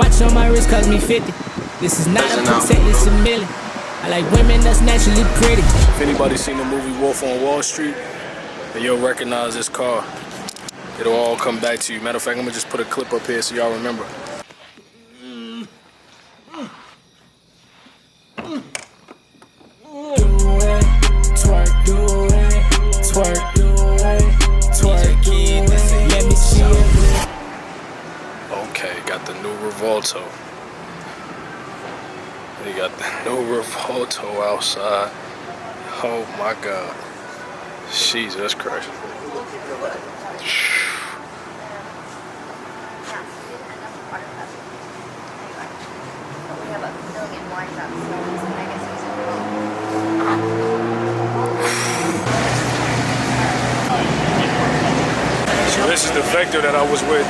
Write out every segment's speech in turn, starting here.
Watch on my wrist cost me 50. This is not a percent, it's a million. I like women that's naturally pretty. If anybody's seen the movie Wolf on Wall Street, then you'll recognize this car. It'll all come back to you. Matter of fact, I'm gonna just put a clip up here so y'all remember. Twerk, do it, twerk, do it, twerk, do it. Let me see it. Okay, got the new Revolto. They got the new Revolto outside. Oh my God. Jesus Christ. So this is the Vector that I was with.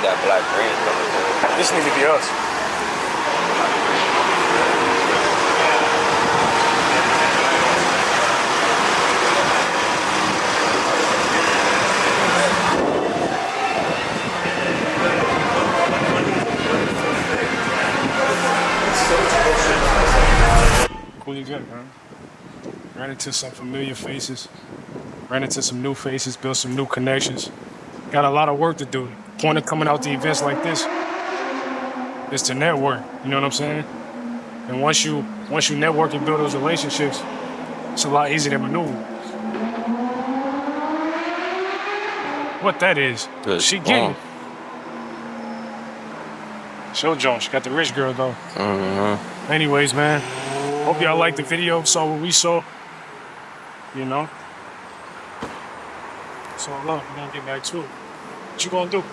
That black green color. This needs to be us. Cool event, man. Ran into some familiar faces. Ran into some new faces, built some new connections. Got a lot of work to do. Point of coming out to events like this is to network, you know what I'm saying? And once you network and build those relationships, it's a lot easier to maneuver. What that is, Good. she getting. Show Joan, she got the rich girl though. Anyways, man, hope y'all liked the video, saw what we saw, you know? So love, we're gonna get back to it. What you gonna do?